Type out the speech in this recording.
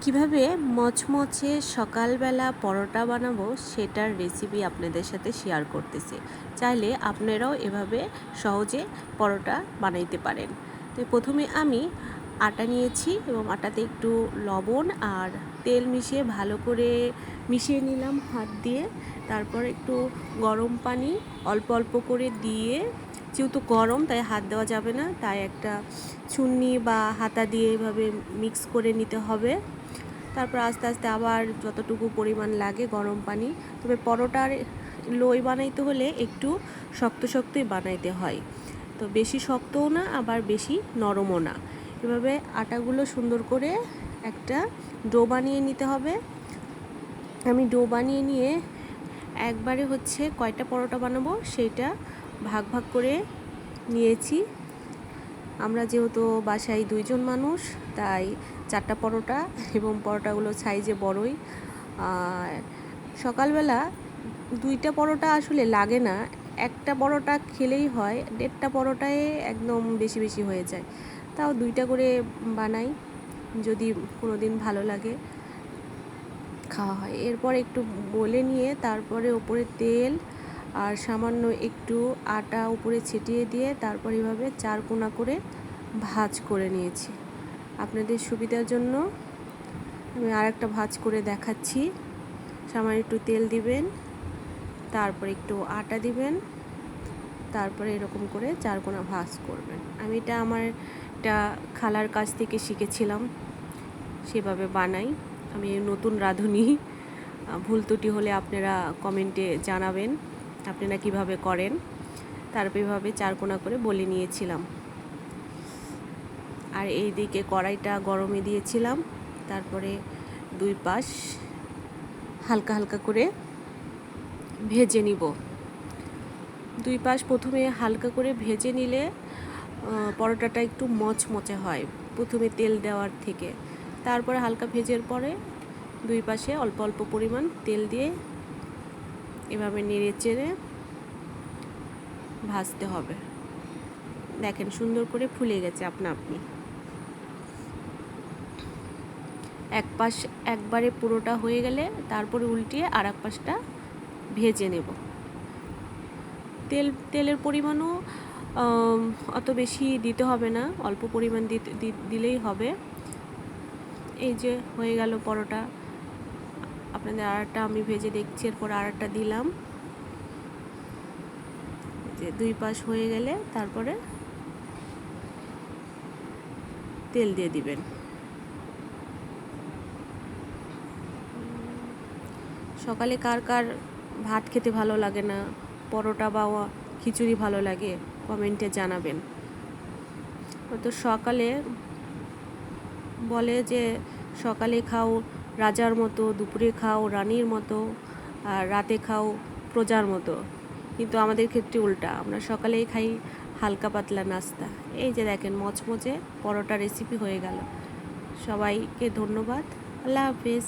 কিভাবে মচমচে সকালবেলা পরোটা বানাবো সেটার রেসিপি আপনাদের সাথে শেয়ার করতেছি। চাইলে আপনারাও এভাবে সহজে পরোটা বানাইতে পারেন। তো প্রথমে আমি আটা নিয়েছি এবং আটাতে একটু লবণ আর তেল মিশিয়ে ভালো করে মিশিয়ে নিলাম হাত দিয়ে। তারপর একটু গরম পানি অল্প অল্প করে দিয়ে, যেহেতু গরম তাই হাত দেওয়া যাবে না, তাই একটা ছুন্নি বা হাতা দিয়ে এভাবে মিক্স করে নিতে হবে। তারপর আস্তে আস্তে আবার যতটুকু পরিমাণ লাগে গরম পানি। তবে পরোটার লই বানাইতে হলে একটু শক্ত শক্তই বানাইতে হয়, তো বেশি শক্তও না আবার বেশি নরমও না। এভাবে আটাগুলো সুন্দর করে একটা ডো বানিয়ে নিতে হবে। আমি ডো বানিয়ে নিয়ে একবারে কয়টা পরোটা বানাবো সেইটা ভাগ ভাগ করে নিয়েছি। আমরা যেহেতু বাসায় 2 জন মানুষ, তাই 4টা পরোটা, এবং পরোটাগুলো সাইজে বড়ই। সকালবেলা 2টা পরোটা আসলে লাগে না, একটা পরোটা খেলেই হয়, 1.5টা পরোটায় একদম বেশি বেশি হয়ে যায়। তাও 2টা করে বানাই, যদি কোনো দিন ভালো লাগে খাওয়া হয়। এরপর একটু বলে নিয়ে তারপরে ওপরে তেল আর সামান্য একটু আটা উপরে ছিটিয়ে দিয়ে তারপর এভাবে 4 কোনা করে ভাঁজ করে নিয়েছি। আপনাদের সুবিধার জন্য আমি আরেকটা ভাঁজ করে দেখাচ্ছি। সামান্য একটু তেল দিবেন, তারপর একটু আটা দিবেন, তারপরে এরকম করে 4 কোনা ভাঁজ করবেন। আমি এটা আমার একটা খালার কাছ থেকে শিখেছিলাম, সেভাবে বানাই। আমি নতুন রাঁধুনি, ভুল ত্রুটি হলে আপনারা কমেন্টে জানাবেন আপনারা কিভাবে করেন। তারপর এভাবে 4 কোনা করে বলে নিয়েছিলাম। আর এই দিকে কড়াইটা গরমে দিয়েছিলাম। তারপরে 2 পাশ হালকা হালকা করে ভেজে নিব। 2 পাশ প্রথমে হালকা করে ভেজে নিলে পরোটাটা একটু মচমচে হয় প্রথমে তেল দেওয়ার থেকে। তারপরে হালকা ভেজের পরে 2 পাশে অল্প অল্প পরিমাণ তেল দিয়ে এভাবে নেড়ে চেড়ে ভাজতে হবে। দেখেন সুন্দর করে ফুলে গেছে আপনা আপনি। এক পাশ একবারে পুরোটা হয়ে গেলে তারপরে উল্টিয়ে আর এক পাশটা ভেজে নেব। তেলের পরিমাণও অত বেশি দিতে হবে না, অল্প পরিমাণ দিলেই হবে। এই যে হয়ে গেল পরোটা। আপনাদের আরেকটা আমি ভেজে দেখছি, এরপর আরেকটা দিলাম। যে 2 পাশ হয়ে গেলে তারপরে তেল দিয়ে দিবেন। সকালে কার কার ভাত খেতে ভালো লাগে না, পরোটা বা খিচুড়ি ভালো লাগে, কমেন্টে জানাবেন। তো সকালে বলে যে সকালে খাও রাজার মতো, দুপুরে খাও রানীর মতো, আর রাতে খাও প্রজার মতো। কিন্তু আমাদের ক্ষেত্রে উল্টা, আমরা সকালেই খাই হালকা পাতলা নাস্তা। এই যে দেখেন মচমচে পরোটা রেসিপি হয়ে গেল। সবাইকে ধন্যবাদ। আল্লাহ হাফেজ।